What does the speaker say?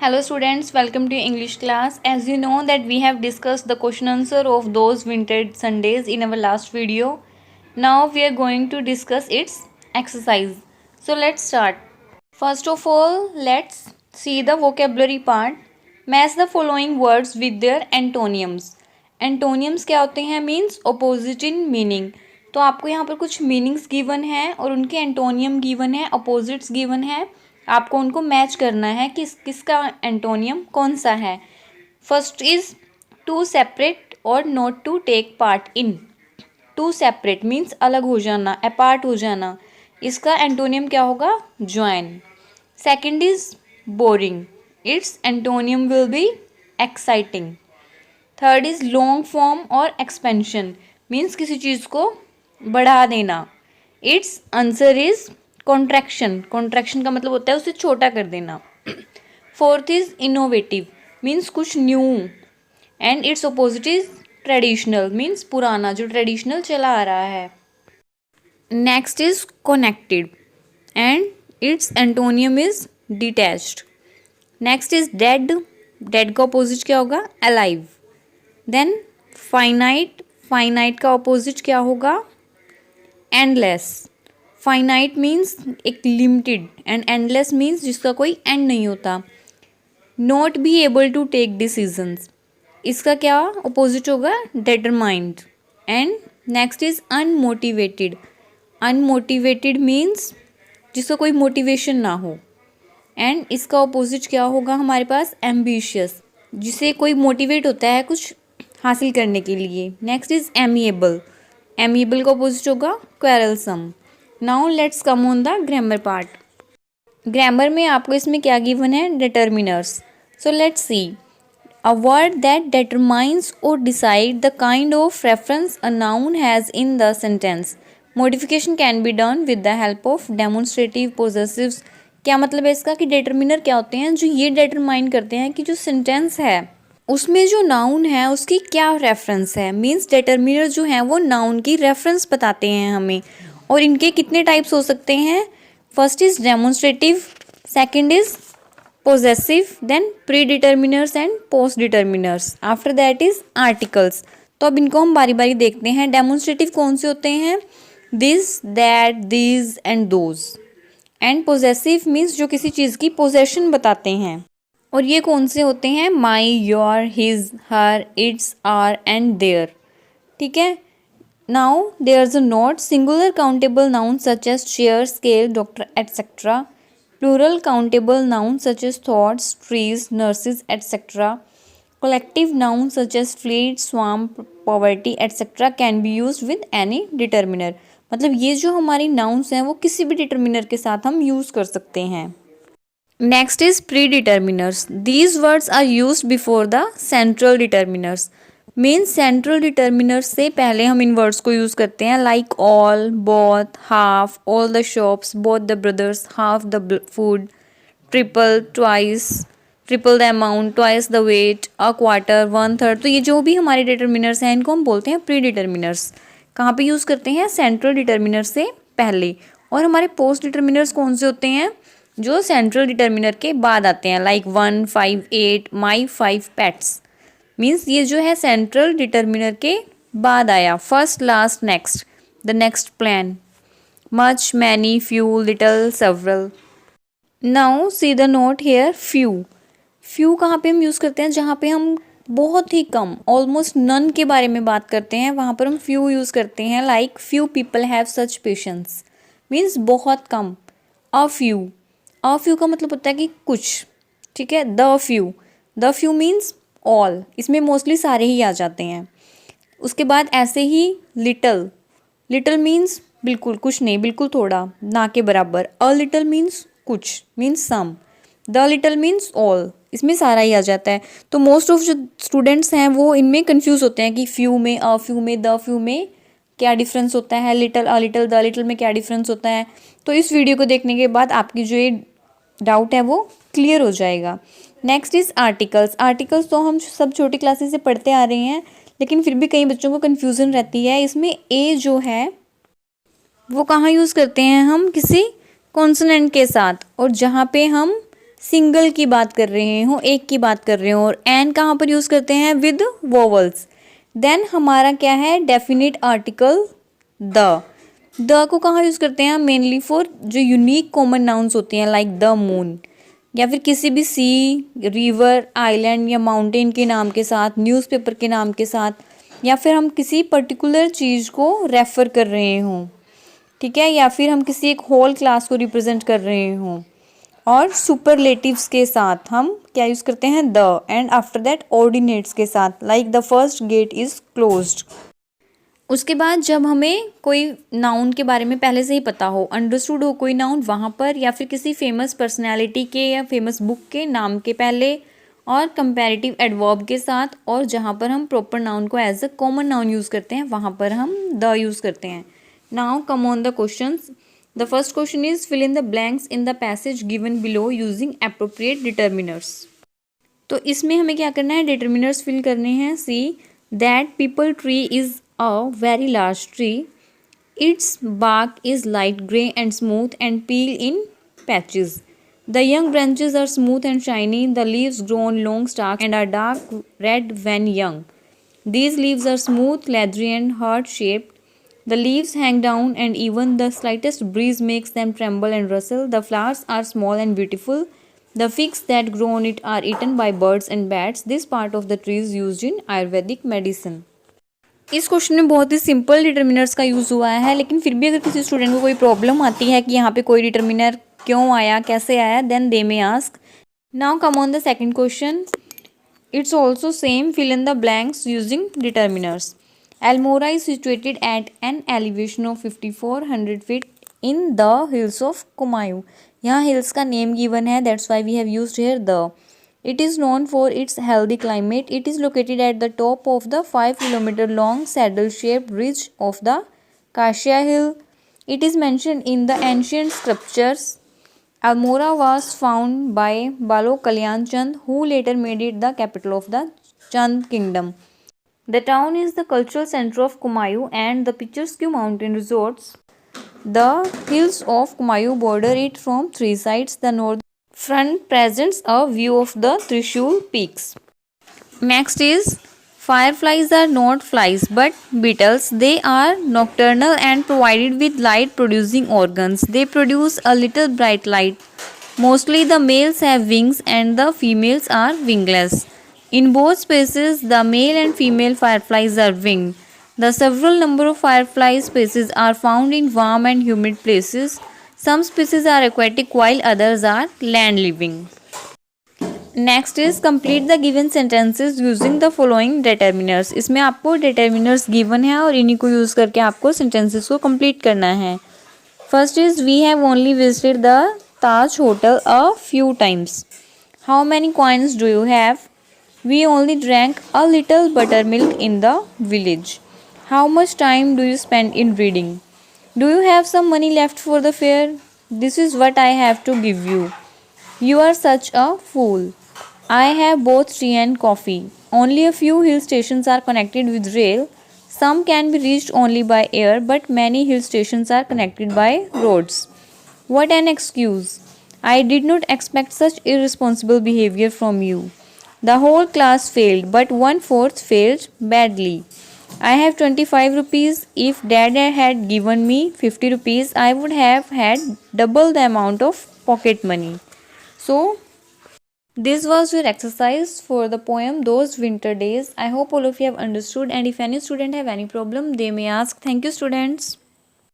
Hello students, welcome to English class. As you know that we have discussed the question answer of those winter Sundays in our last video. Now we are going to discuss its exercise. So let's start. First of all, let's see the vocabulary part. Match the following words with their antonyms. Antonyms क्या होते हैं? Means opposite in meaning. तो आपको यहाँ पर कुछ meanings given है और उनके एंटोनियम गिवन है, अपोजिट्स गिवन है. आपको उनको मैच करना है कि किसका एंटोनियम कौन सा है. फर्स्ट इज टू सेपरेट और not to take part in. To separate means अलग हो जाना, अपार्ट हो जाना. इसका एंटोनियम क्या होगा? Join. Second is boring. It's antonym will be exciting. Third is long form और एक्सपेंशन मीन्स किसी चीज़ को बढ़ा देना. It's answer is contraction. Contraction का मतलब होता है उसे छोटा कर देना. फोर्थ इज इनोवेटिव मीन्स कुछ new. And it's opposite is traditional means पुराना, जो ट्रेडिशनल चला आ रहा है. Next is connected and it's antonym is detached. Next is dead. Dead का अपोजिट क्या होगा? अलाइव. Then finite. फाइनाइट का अपोजिट क्या होगा? एंडलेस. फाइनाइट मीन्स एक लिमिटेड एंड एंडलेस मीन्स जिसका कोई एंड नहीं होता. Not be able to take decisions. इसका क्या अपोजिट होगा? Determined. And next is unmotivated. Unmotivated means जिसका कोई मोटिवेशन ना हो. एंड इसका अपोजिट क्या होगा हमारे पास? एम्बिशियस, जिसे कोई मोटिवेट होता है कुछ हासिल करने के लिए. Next is amiable. एमिएबल का अपोजिट होगा quarrelsome. Now let's come on the grammar part. Grammar में आपको इसमें क्या गिवन है? Determiners. So let's see. A word that determines or decide the kind of reference a noun has in the sentence. Modification can be done with the help of demonstrative possessives. क्या मतलब है इसका? कि determiner क्या होते हैं? जो ये डिटरमाइन करते हैं कि जो सेंटेंस है उसमें जो नाउन है उसकी क्या रेफरेंस है. मीन्स डिटर्मिनर जो है वो नाउन की रेफरेंस बताते हैं हमें. और इनके कितने टाइप्स हो सकते हैं? First is demonstrative, second is possessive, then pre determiners and post determiners. After that is articles. तो अब इनको हम बारी बारी देखते हैं. डेमोन्स्ट्रेटिव कौन से होते हैं? This, that, these and those. And possessive means जो किसी चीज़ की पोजेशन बताते हैं. और ये कौन से होते हैं? My, your, his, her, its, our and their. ठीक है. Now there's a note. Singular countable nouns such as chair, scale, doctor, etc. Plural countable nouns such as thoughts, trees, nurses, etc. Collective nouns such as fleet, swamp, poverty, etc. can be used with any determiner. मतलब ये जो हमारी nouns हैं वो किसी भी determiner के साथ हम use कर सकते हैं. Next is predeterminers. These words are used before the central determiners. Means central determiner से पहले हम इन वर्ड्स को यूज़ करते हैं. Like all, both, half, all the shops, both the brothers, half the food, triple, twice, triple the amount, twice the weight, a quarter, one third. तो ये जो भी हमारे डिटर्मिनर्स हैं इनको हम बोलते हैं प्री डिटर्मिनर्स. कहाँ पे यूज़ करते हैं? सेंट्रल डिटर्मिनर से पहले. और हमारे पोस्ट डिटर्मिनर्स कौन से होते हैं? जो सेंट्रल डिटर्मिनर के बाद आते हैं. लाइक 1, 5, 8, माई 5 पेट्स. मीन्स ये जो है सेंट्रल डिटर्मिनर के बाद आया. First, last, next. The next plan. Much, many, few, little, several. Now see the note here. Few. Few कहाँ पे हम यूज़ करते हैं? जहाँ पे हम बहुत ही कम, ऑलमोस्ट नन के बारे में बात करते हैं वहाँ पर हम फ्यू यूज़ करते हैं. Like few people have such patience means बहुत कम. A few. अ फ्यू का मतलब होता है कि कुछ. ठीक है. The few. The few means all. इसमें मोस्टली सारे ही आ जाते हैं. उसके बाद ऐसे ही लिटल. लिटल मीन्स बिल्कुल कुछ नहीं, बिल्कुल थोड़ा, ना के बराबर. अ लिटल मीन्स कुछ, means some. The little means all. इसमें सारा ही आ जाता है. तो मोस्ट ऑफ जो स्टूडेंट्स हैं वो इनमें कंफ्यूज होते हैं कि फ्यू में, अ फ्यू में, द फ्यू में क्या डिफरेंस होता है, little, a little, the little में क्या डिफरेंस होता है. तो इस वीडियो को देखने के बाद आपकी जो ये डाउट है वो क्लियर हो जाएगा. Next is articles. आर्टिकल्स तो हम सब छोटी क्लासेस से पढ़ते आ रहे हैं, लेकिन फिर भी कई बच्चों को कन्फ्यूज़न रहती है. इसमें ए जो है वो कहाँ यूज़ करते हैं हम? किसी कॉन्सोनेंट के साथ. और जहाँ पे हम सिंगल की बात कर रहे हो, एक की बात कर रहे हो, और एन कहाँ पर यूज़ करते हैं? With vowels. देन हमारा क्या है? डेफिनेट आर्टिकल द को कहाँ यूज़ करते हैं? मेनली फॉर जो यूनिक कॉमन नाउन्स होते हैं, लाइक द मून, या फिर किसी भी सी, रिवर, आइलैंड या माउंटेन के नाम के साथ, न्यूज़पेपर के नाम के साथ, या फिर हम किसी पर्टिकुलर चीज़ को रेफ़र कर रहे हों, ठीक है, या फिर हम किसी एक होल क्लास को रिप्रेजेंट कर रहे हों। और सुपरलेटिव्स के साथ हम क्या यूज़ करते हैं? The. And after that ordinates के साथ, like the first gate is closed. उसके बाद जब हमें कोई नाउन के बारे में पहले से ही पता हो, अंडरस्टूड हो कोई नाउन वहाँ पर, या फिर किसी फेमस पर्सनैलिटी के या फेमस बुक के नाम के पहले, और कंपैरेटिव एडवर्ब के साथ, और जहाँ पर हम प्रॉपर नाउन को as a common noun use करते हैं वहाँ पर हम द यूज़ करते हैं। Now come on the questions. The first question is fill in the blanks in the passage given below using appropriate determiners. तो इसमें हमें क्या करना है? डिटर्मिनर्स फिल करने हैं। See that people tree is a very large tree, it's bark is light grey and smooth and peel in patches. The young branches are smooth and shiny. The leaves grow on long stalks and are dark red when young. These leaves are smooth, leathery and heart-shaped. The leaves hang down and even the slightest breeze makes them tremble and rustle. The flowers are small and beautiful. The figs that grow on it are eaten by birds and bats. This part of the tree is used in Ayurvedic medicine. इस question में बहुत ही simple determiners का use हुआ है, लेकिन फिर भी अगर किसी स्टूडेंट को कोई प्रॉब्लम आती है कि यहाँ पे कोई डिटर्मिनर क्यों आया, कैसे आया, then they may ask. Now come on the second question. It's also same, fill in the blanks using determiners. Almora is situated at an elevation of 5400 feet in the hills of Kumayu. यहाँ hills का name given है, that's why we have used here the. It is known for its healthy climate. It is located at the top of the 5 kilometer long saddle-shaped ridge of the Kashia Hill. It is mentioned in the ancient scriptures. Almora was found by Balo Kalyan Chand, who later made it the capital of the Chand kingdom. The town is the cultural center of Kumayu and the picturesque mountain resorts. The hills of Kumayu border it from three sides. The north front presents a view of the Trishul peaks. Next is fireflies are not flies but beetles. They are nocturnal and provided with light producing organs. They produce a little bright light. Mostly the males have wings and the females are wingless. In both species, the male and female fireflies are winged. The several number of firefly species are found in warm and humid places. Some species are aquatic while others are land living. Next is complete the given sentences using the following determiners. इसमें आपको determiners given है और इन्हीं को use करके आपको sentences को complete करना है। First is we have only visited the Taj hotel a few times. How many coins do you have? We only drank a little buttermilk in the village. How much time do you spend in reading? Do you have some money left for the fare? This is what I have to give you. You are such a fool. I have both tea and coffee. Only a few hill stations are connected with rail. Some can be reached only by air, but many hill stations are connected by roads. What an excuse. I did not expect such irresponsible behavior from you. The whole class failed, but 1/4 failed badly. I have 25 rupees. If Dad had given me 50 rupees, I would have had double the amount of pocket money. So, this was your exercise for the poem Those Winter Days. I hope all of you have understood, and if any student have any problem, they may ask. Thank you, students.